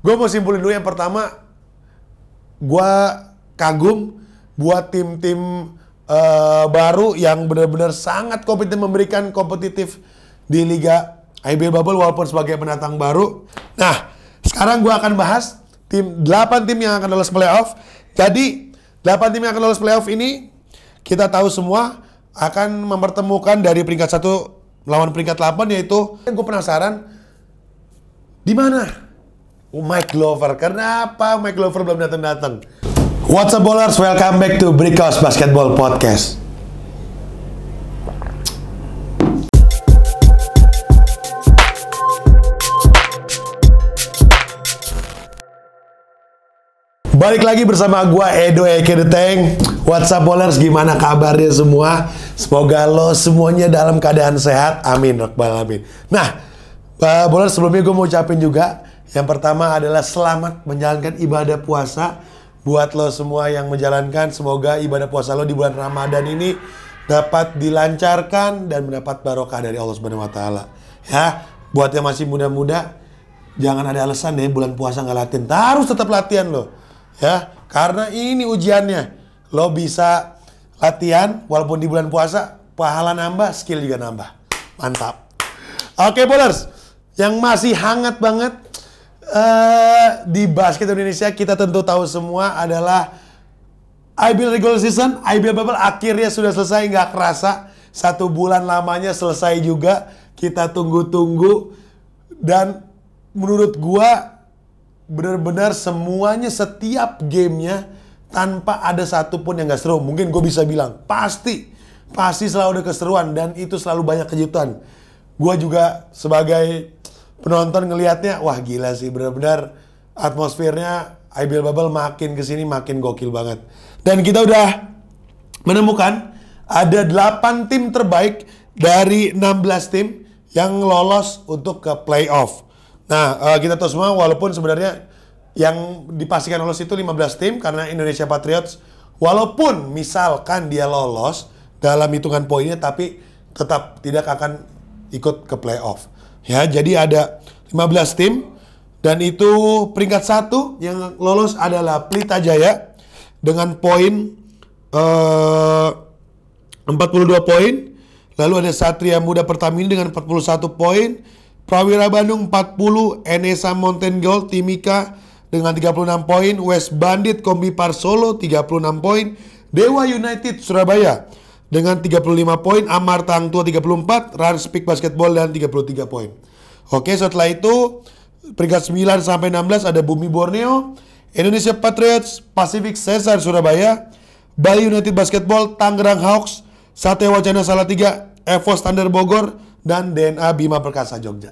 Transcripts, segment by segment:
Gue mau simpulin dulu yang pertama, gue kagum buat tim-tim baru yang benar-benar sangat kompetitif, memberikan kompetitif di Liga IBL Bubble walaupun sebagai pendatang baru. Nah, sekarang gue akan bahas 8 tim yang akan lolos playoff. Jadi, 8 tim yang akan lolos playoff ini kita tahu semua akan mempertemukan dari peringkat 1 lawan peringkat 8, yaitu gue penasaran di mana Mike Glover. Kenapa Mike Glover belum datang-datang? What's up ballers, welcome back to Brickhouse Basketball Podcast. Balik lagi bersama gua Edo Eke The Tank. What's up ballers, gimana kabarnya semua? Semoga lo semuanya dalam keadaan sehat. Amin, rabbal alamin. Nah, ballers, sebelumnya gue mau ucapin juga, yang pertama adalah selamat menjalankan ibadah puasa buat lo semua yang menjalankan. Semoga ibadah puasa lo di bulan Ramadan ini dapat dilancarkan dan mendapat barokah dari Allah Subhanahu wa taala. Ya, buat yang masih muda-muda, jangan ada alasan deh bulan puasa nggak latihan. Harus tetap latihan lo. Ya, karena ini ujiannya. Lo bisa latihan walaupun di bulan puasa, pahala nambah, skill juga nambah. Mantap. Oke, ballers, yang masih hangat banget di basket Indonesia, kita tentu tahu semua adalah IBL regular season, IBL Bubble akhirnya sudah selesai. Nggak kerasa 1 bulan lamanya selesai juga. Kita tunggu-tunggu, dan menurut gua benar-benar semuanya, setiap gamenya tanpa ada satupun yang gak seru. Mungkin gue bisa bilang pasti selalu ada keseruan, dan itu selalu banyak kejutan. Gue juga sebagai penonton ngelihatnya, wah gila sih, benar-benar atmosfernya IBL Bubble makin kesini makin gokil banget. Dan kita udah menemukan ada 8 tim terbaik dari 16 tim yang lolos untuk ke playoff. Nah, kita tahu semua walaupun sebenarnya yang dipastikan lolos itu 15 tim, karena Indonesia Patriots walaupun misalkan dia lolos dalam hitungan poinnya, tapi tetap tidak akan ikut ke playoff. Ya, jadi ada 15 tim, dan itu peringkat 1 yang lolos adalah Pelita Jaya dengan poin 42 poin. Lalu ada Satria Muda Pertamina dengan 41 poin. Prawira Bandung 40, NSA Mountain Gold Timika dengan 36 poin, West Bandit Kombi Par Solo 36 poin, Dewa United Surabaya dengan 35 poin, Amarta Hang Tua 34, Ranspik Basketball dan 33 poin. Oke, setelah itu peringkat 9 sampai 16 ada Bumi Borneo, Indonesia Patriots, Pacific Cesar Surabaya, Bali United Basketball, Tangerang Hawks, Satya Wacana Salatiga, Evos Standar Bogor, dan DNA Bima Perkasa Jogja.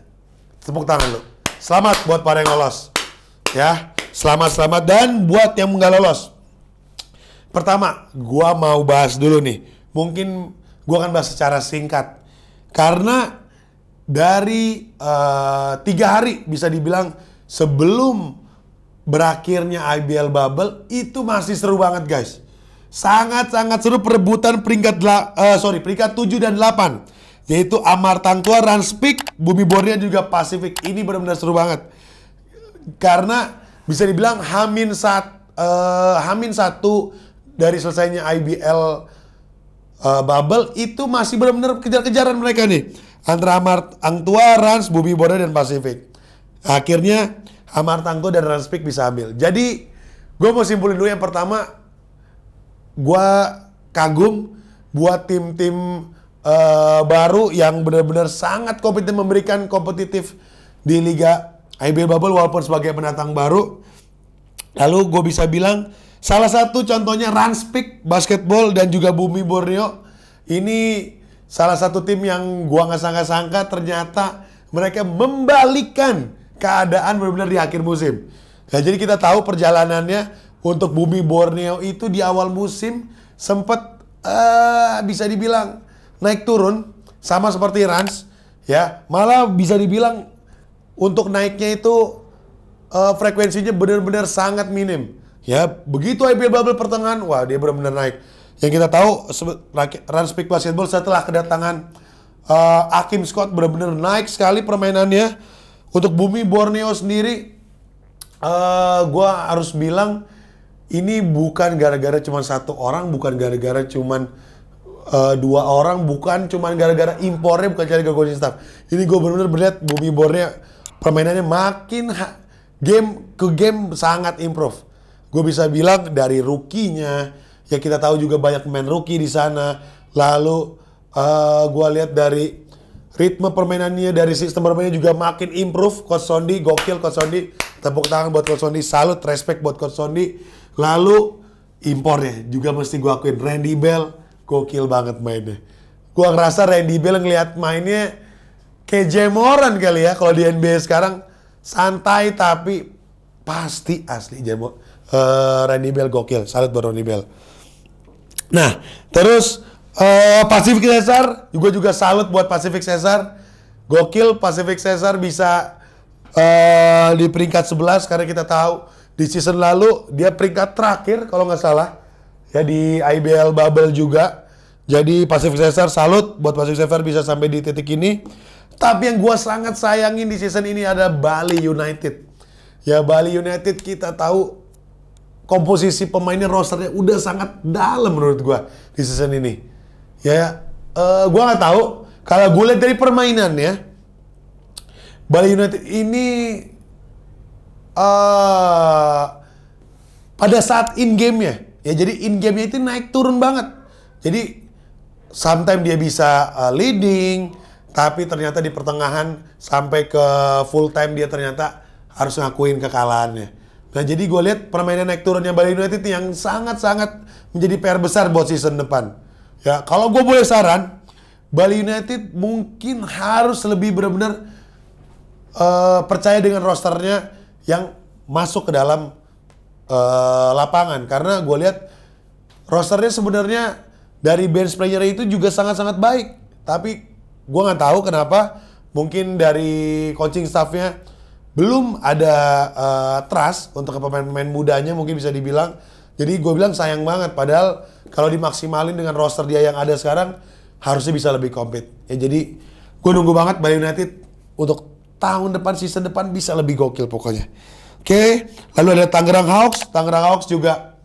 Tepuk tangan lo. Selamat buat para yang lolos. Ya, selamat. Dan buat yang nggak lolos, pertama, gua mau bahas dulu nih. Mungkin gua akan bahas secara singkat, karena dari 3 hari bisa dibilang sebelum berakhirnya IBL Bubble itu masih seru banget guys. Sangat-sangat seru perebutan peringkat 7 dan 8. Yaitu Amarta Hang Tua, Ranspik, Bumi Borneo juga Pacific. Ini benar-benar seru banget. Karena bisa dibilang Hamin 1 dari selesainya IBL Bubble itu masih benar-benar kejar-kejaran mereka nih. Antara Amarta Hang Tua, Rans, Bumi Borneo dan Pacific. Akhirnya Amarta Hang Tua dan Ranspik bisa ambil. Jadi gue mau simpulin dulu yang pertama, gue kagum buat tim-tim baru yang benar-benar sangat kompetitif, memberikan kompetitif di Liga IBL Bubble walaupun sebagai pendatang baru. Lalu gue bisa bilang salah satu contohnya Ranspik Basketball dan juga Bumi Borneo. Ini salah satu tim yang gue nggak sangka-sangka ternyata mereka membalikan keadaan benar-benar di akhir musim. Nah, jadi kita tahu perjalanannya untuk Bumi Borneo itu di awal musim sempat bisa dibilang naik turun sama seperti Rans, ya. Malah bisa dibilang untuk naiknya itu frekuensinya benar-benar sangat minim. Ya, begitu IBL Bubble pertengahan, wah dia benar-benar naik. Yang kita tahu Ranspik Basketball setelah kedatangan Hakim Scott benar-benar naik sekali permainannya. Untuk Bumi Borneo sendiri Gua harus bilang ini bukan gara-gara cuma satu orang, bukan gara-gara cuman dua orang, bukan cuman gara-gara impornya, bukan gara-gara coaching staff. Ini gue benar-benar melihat Bumi Borneo permainannya makin game ke game sangat improve. Gue bisa bilang dari rookie-nya, ya kita tahu juga banyak pemain rookie di sana. Lalu gue lihat dari ritme permainannya, dari sistem permainannya juga makin improve. Coach Sondi, gokil Coach Sondi. Tepuk tangan buat Coach Sondi, salut, respect buat Coach Sondi. Lalu impornya juga mesti gue akuin, Randy Bell, gokil banget mainnya. Gue ngerasa Randy Bell ngeliat mainnya kayak Jamoran kali ya. Kalau di NBA sekarang santai tapi pasti asli Randy Bell gokil, salut buat Randy Bell. Nah, terus Pacific Cesar juga salut buat Pacific Cesar. Gokil, Pacific Cesar bisa di peringkat 11 karena kita tahu di season lalu dia peringkat terakhir kalau nggak salah ya di IBL Bubble juga. Jadi Pacific Cesar salut buat Pacific Cesar bisa sampai di titik ini. Tapi yang gue sangat sayangin di season ini ada Bali United. Ya Bali United kita tahu komposisi pemainnya, rosternya udah sangat dalam menurut gue di season ini. Ya, gue nggak tahu. Kalau gue lihat dari permainannya, Bali United ini pada saat in game-nya, ya jadi in game-nya itu naik turun banget. Jadi sometimes dia bisa leading, tapi ternyata di pertengahan sampai ke full time dia ternyata harus ngakuin kekalahannya. Nah jadi gue lihat permainan naik turunnya Bali United yang sangat-sangat menjadi PR besar buat season depan. Ya kalau gue boleh saran, Bali United mungkin harus lebih benar-benar percaya dengan rosternya yang masuk ke dalam lapangan. Karena gue lihat rosternya sebenarnya dari bench player itu juga sangat-sangat baik. Tapi gue nggak tahu kenapa mungkin dari coaching staffnya belum ada trust untuk pemain-pemain mudanya mungkin bisa dibilang. Jadi gue bilang sayang banget. Padahal kalau dimaksimalin dengan roster dia yang ada sekarang harusnya bisa lebih compete. Ya jadi gue nunggu banget Bali United untuk tahun depan, season depan bisa lebih gokil pokoknya. Oke, lalu ada Tangerang Hawks. Tangerang Hawks juga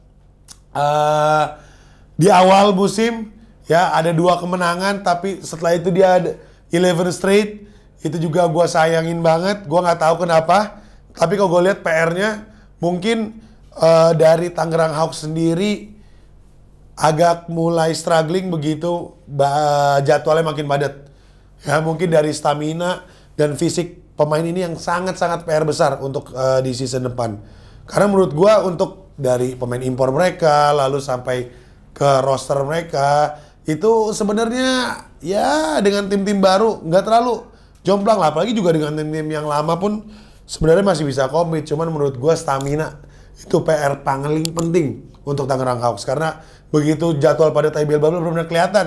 di awal musim ya ada 2 kemenangan, tapi setelah itu dia ada 11 straight. Itu juga gue sayangin banget. Gue nggak tahu kenapa. Tapi kalau gue lihat PR-nya mungkin dari Tangerang Hawks sendiri agak mulai struggling begitu jadwalnya makin padat. Ya mungkin dari stamina dan fisik pemain ini yang sangat-sangat PR besar untuk di season depan. Karena menurut gue untuk dari pemain impor mereka lalu sampai ke roster mereka itu sebenarnya ya dengan tim-tim baru nggak terlalu jomplang lah. Apalagi juga dengan tim-tim yang lama pun sebenarnya masih bisa compete. Cuman menurut gue stamina itu PR paling penting untuk Tangerang Hawks. Karena begitu jadwal pada IBL Bubble benar-benar kelihatan.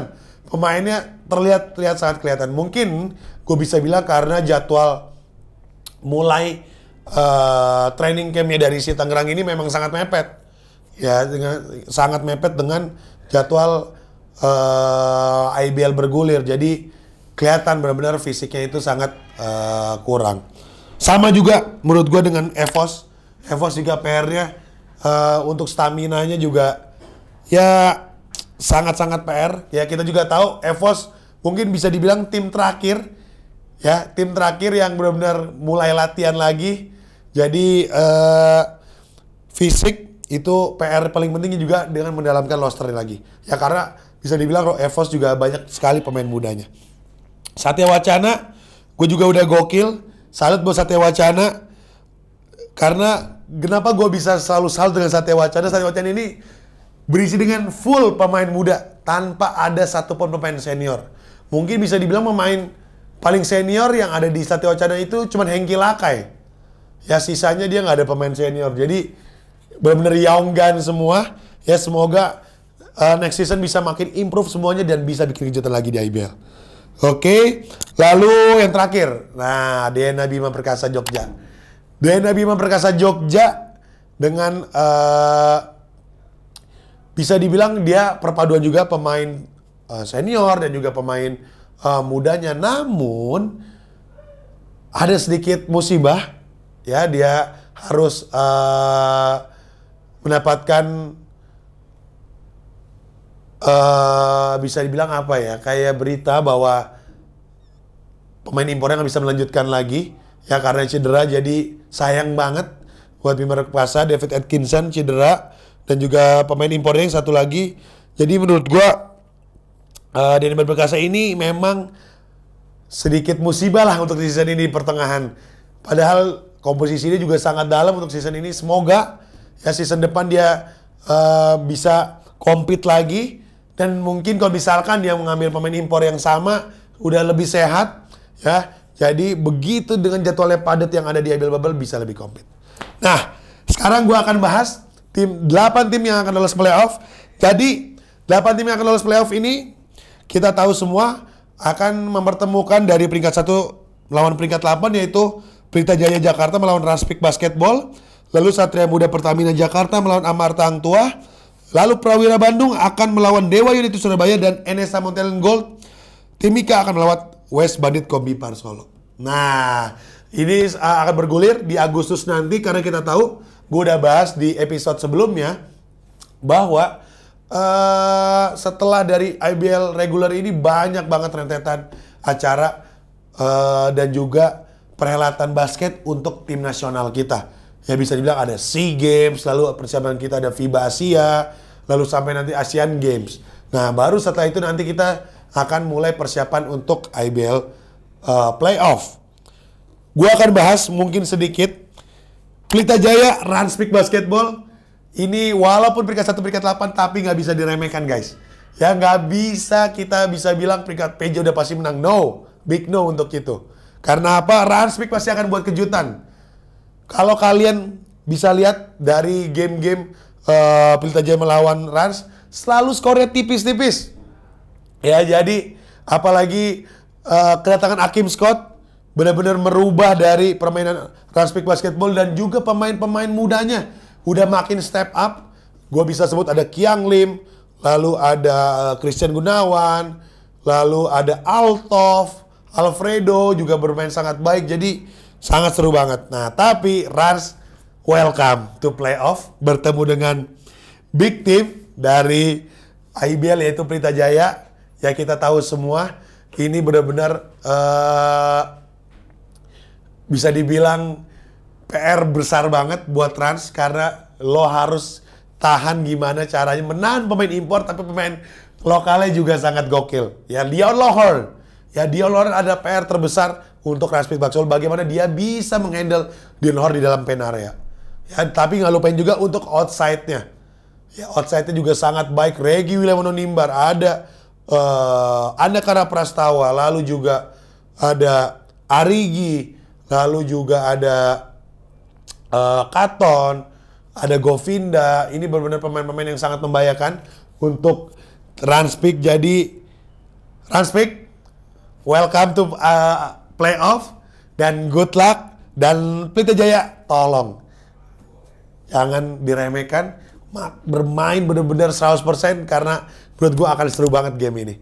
Pemainnya terlihat sangat kelihatan. Mungkin gue bisa bilang karena jadwal mulai training campnya dari si Tangerang ini memang sangat mepet. Ya, sangat mepet dengan jadwal IBL bergulir. Jadi kelihatan benar-benar fisiknya itu sangat kurang. Sama juga menurut gue dengan EVOS. EVOS juga PR-nya untuk stamina-nya juga ya sangat-sangat PR. Ya kita juga tahu EVOS mungkin bisa dibilang tim terakhir. Ya, tim terakhir yang benar-benar mulai latihan lagi. Jadi fisik itu PR paling pentingnya juga dengan mendalamkan rosternya lagi. Ya karena bisa dibilang EVOS juga banyak sekali pemain mudanya. Satya Wacana, gue juga udah gokil. Salut buat Satya Wacana. Karena kenapa gue bisa selalu salut dengan Satya Wacana? Satya Wacana ini berisi dengan full pemain muda tanpa ada satupun pemain senior. Mungkin bisa dibilang pemain paling senior yang ada di Satya Wacana itu cuma Hengki Lakai. Ya sisanya dia nggak ada pemain senior. Jadi benar-benar young gun semua. Ya semoga next season bisa makin improve semuanya dan bisa bikin kejutan lagi di IBL. Oke, lalu yang terakhir. Nah, DNA Bima Perkasa Jogja. DNA Bima Perkasa Jogja dengan bisa dibilang dia perpaduan juga pemain senior dan juga pemain mudanya. Namun ada sedikit musibah. Ya, dia harus mendapatkan bisa dibilang apa ya, kayak berita bahwa pemain impornya nggak bisa melanjutkan lagi ya karena cedera. Jadi sayang banget buat Bima Perkasa. David Atkinson cedera dan juga pemain impornya yang satu lagi. Jadi menurut gua Denny Perkasa ini memang sedikit musibah lah untuk season ini di pertengahan. Padahal komposisinya juga sangat dalam untuk season ini. Semoga ya season depan dia bisa compete lagi. Dan mungkin kalau misalkan dia mengambil pemain impor yang sama, udah lebih sehat, ya. Jadi begitu dengan jadwalnya padat yang ada di IBL Bubble bisa lebih komplit. Nah, sekarang gue akan bahas 8 tim yang akan lolos playoff. Jadi 8 tim yang akan lolos playoff ini kita tahu semua akan mempertemukan dari peringkat 1 melawan peringkat 8, yaitu Pelita Jaya Jakarta melawan Ranspik Basketball, lalu Satria Muda Pertamina Jakarta melawan Amarta Hang Tuah. Lalu Prawira Bandung akan melawan Dewa United Surabaya dan NSA Mountain Gold. Timika akan melawan West Bandit Kombipar Solo. Nah, ini akan bergulir di Agustus nanti karena kita tahu, gue udah bahas di episode sebelumnya bahwa setelah dari IBL regular ini banyak banget rentetan acara dan juga perhelatan basket untuk tim nasional kita. Ya bisa dibilang ada SEA Games, lalu persiapan kita ada FIBA Asia, lalu sampai nanti Asian Games. Nah, baru setelah itu nanti kita akan mulai persiapan untuk IBL Playoff. Gue akan bahas mungkin sedikit Pelita Jaya, Ranspik Basketball. Ini walaupun peringkat 1, peringkat 8, tapi nggak bisa diremehkan guys. Ya nggak bisa kita bisa bilang peringkat PJ udah pasti menang. No, big no untuk itu. Karena apa? Ranspik pasti akan buat kejutan. Kalau kalian bisa lihat dari game-game Pelita Jaya melawan Rans, selalu skornya tipis-tipis. Ya jadi apalagi kedatangan Hakim Scott benar-benar merubah dari permainan Ranspik Basketball dan juga pemain-pemain mudanya udah makin step up. Gue bisa sebut ada Kiang Lim, lalu ada Christian Gunawan, lalu ada Altov, Alfredo juga bermain sangat baik. Jadi sangat seru banget. Nah, tapi Rans welcome to playoff bertemu dengan big team dari IBL yaitu Pelita Jaya. Ya kita tahu semua ini benar-benar bisa dibilang PR besar banget buat Rans karena lo harus tahan gimana caranya menahan pemain impor tapi pemain lokalnya juga sangat gokil. Ya Dion Lohorn. Ya Dion Lohorn ada PR terbesar untuk Ranspik Basketball, bagaimana dia bisa menghandle Dion Lohorn di dalam pen area. Ya, tapi nggak lupain juga untuk outside-nya. Ya, outside-nya juga sangat baik. Regi Williamono Nimbar, ada Andakara Prastawa, lalu juga ada Arigi, lalu juga ada Katon, ada Govinda. Ini benar-benar pemain-pemain yang sangat membahayakan untuk Ranspik. Jadi Ranspik, welcome to playoff dan good luck. Dan Pelita Jaya tolong jangan diremehkan, bermain benar-benar 100% karena menurut gue akan seru banget game ini.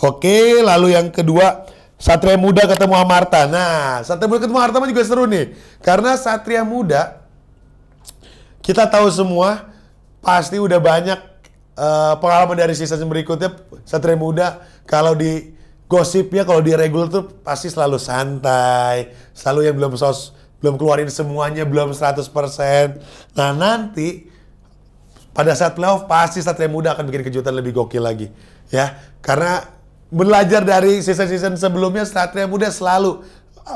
Oke, lalu yang kedua Satria Muda ketemu Amarta. Nah, Satria Muda ketemu Amarta juga seru nih karena Satria Muda kita tahu semua pasti udah banyak pengalaman dari season berikutnya. Satria Muda kalau di gosipnya, kalau di regular tuh pasti selalu santai, selalu yang belum keluarin semuanya, belum 100%. Nah nanti pada saat playoff pasti Satria Muda akan bikin kejutan lebih gokil lagi, ya. Karena belajar dari season-season sebelumnya, Satria Muda selalu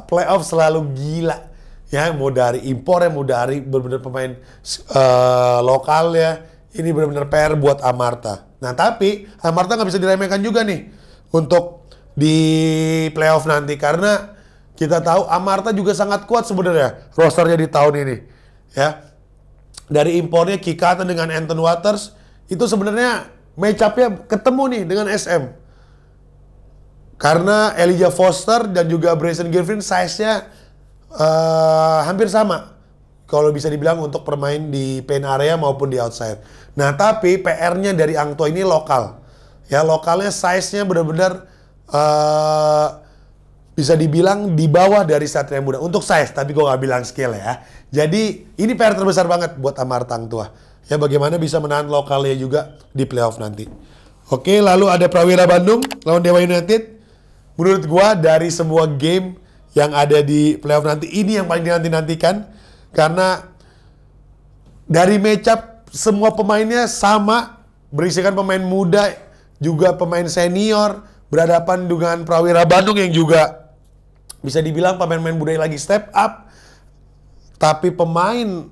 playoff selalu gila, ya. Mau dari impor ya, mau dari benar-benar pemain lokalnya, ini benar-benar PR buat Amarta. Nah tapi Amarta nggak bisa diremehkan juga nih untuk di playoff nanti karena kita tahu Amarta juga sangat kuat sebenarnya rosternya di tahun ini, ya. Dari impornya Kikata dengan Anton Waters itu sebenarnya match up-nya ketemu nih dengan SM. Karena Elijah Foster dan juga Bryson Griffin size-nya hampir sama. Kalau bisa dibilang untuk permain di paint area maupun di outside. Nah, tapi PR-nya dari Hang Tuah ini lokal. Ya, lokalnya size-nya benar-benar bisa dibilang di bawah dari Satria Muda untuk size, tapi gue nggak bilang skill ya. Jadi ini PR terbesar banget buat Amarta Hang Tuah. Ya bagaimana bisa menahan lokalnya juga di playoff nanti. Oke, lalu ada Prawira Bandung lawan Dewa United. Menurut gue dari semua game yang ada di playoff nanti, ini yang paling dinanti-nantikan. Karena dari matchup semua pemainnya sama, berisikan pemain muda, juga pemain senior, berhadapan dengan Prawira Bandung yang juga bisa dibilang pemain-pemain muda lagi step up. Tapi pemain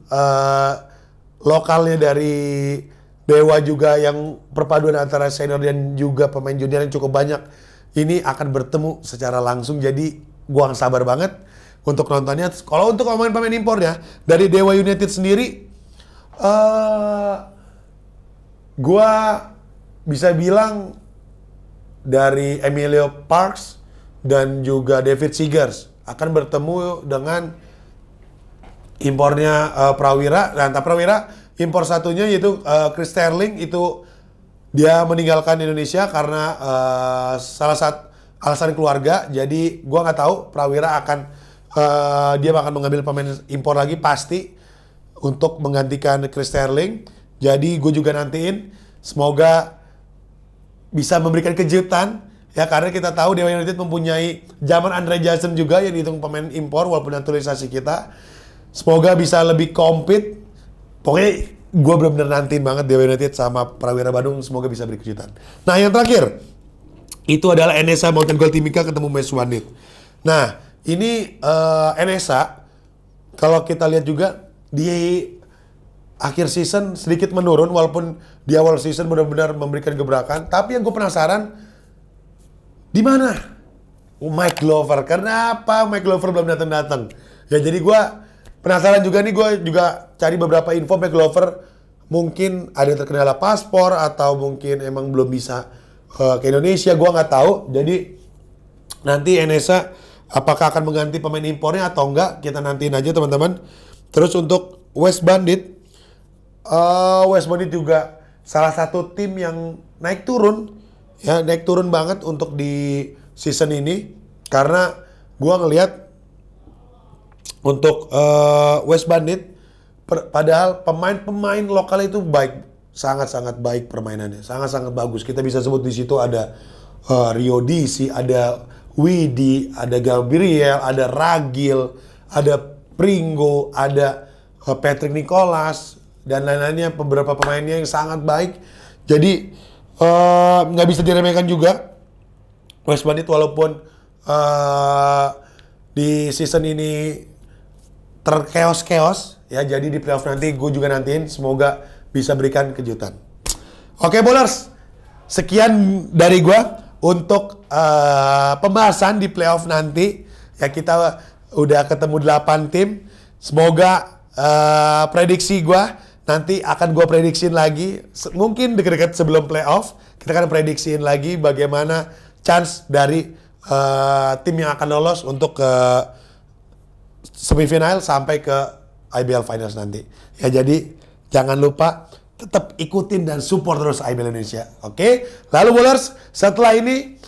lokalnya dari Dewa juga yang perpaduan antara senior dan juga pemain junior yang cukup banyak. Ini akan bertemu secara langsung, jadi gua nggak sabar banget untuk nontonnya. Kalau untuk pemain-pemain impornya dari Dewa United sendiri, gua bisa bilang dari Emilio Parks dan juga David Seegers akan bertemu dengan impornya Prawira. Dan Prawira impor satunya yaitu Chris Sterling, itu dia meninggalkan Indonesia karena salah satu alasan keluarga. Jadi gua nggak tahu Prawira akan dia akan mengambil pemain impor lagi pasti untuk menggantikan Chris Sterling. Jadi gue juga nantiin semoga bisa memberikan kejutan ya, karena kita tahu Dewa United mempunyai zaman Andre Johnson juga yang dihitung pemain impor walaupun naturalisasi kita. Semoga bisa lebih compete. Pokoknya gue benar-benar nantiin banget Dewa United sama Prawira Bandung, semoga bisa beri kejutan. Nah yang terakhir itu adalah NSA Mountain Gold Timika ketemu Mes Wanit. Nah ini NSA kalau kita lihat juga di akhir season sedikit menurun, walaupun di awal season benar-benar memberikan gebrakan. Tapi yang gue penasaran, di mana Mike Glover? Kenapa Mike Glover belum datang-datang? Ya jadi gue penasaran juga nih, gue juga cari beberapa info Mike Glover. Mungkin ada yang terkendala paspor atau mungkin emang belum bisa ke Indonesia, gue nggak tahu. Jadi nanti NSA apakah akan mengganti pemain impornya atau enggak, kita nantiin aja teman-teman. Terus untuk West Bandit, West Bandit juga salah satu tim yang naik turun banget untuk di season ini. Karena gua ngelihat untuk West Bandit, padahal pemain-pemain lokal itu baik, sangat-sangat baik permainannya, sangat-sangat bagus. Kita bisa sebut di situ ada Rio Disi, ada Widi, ada Gabriel, ada Ragil, ada Pringo, ada Patrick Nicholas dan lain-lainnya, beberapa pemainnya yang sangat baik. Jadi nggak bisa diremehkan juga West Bandit, walaupun di season ini terkeos-keos ya. Jadi di playoff nanti gue juga nantiin semoga bisa berikan kejutan. Oke Bowlers, sekian dari gue untuk pembahasan di playoff nanti ya. Kita udah ketemu 8 tim. Semoga prediksi gue nanti akan gue prediksiin lagi. Mungkin dekat-dekat sebelum playoff kita akan prediksiin lagi bagaimana chance dari tim yang akan lolos untuk ke semifinal sampai ke IBL Finals nanti. Ya jadi jangan lupa tetap ikutin dan support terus IBL Indonesia. Oke? Lalu Bowlers, setelah ini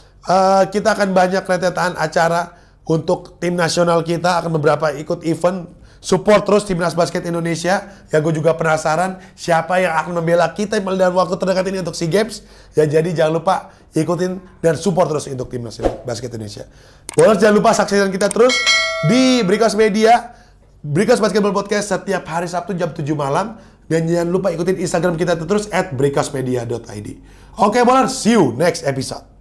kita akan banyak rentetan acara untuk tim nasional kita, akan beberapa ikut event. Support terus Timnas Basket Indonesia. Ya gue juga penasaran siapa yang akan membela kita dalam waktu terdekat ini untuk SEA Games. Ya jadi jangan lupa ikutin dan support terus untuk Timnas Basket Indonesia. Bowlers, jangan lupa saksikan kita terus di Brikos Media, Brikos Basketball Podcast setiap hari Sabtu jam 7 malam. Dan jangan lupa ikutin Instagram kita terus @brikosmedia.id. Oke Bowlers, see you next episode.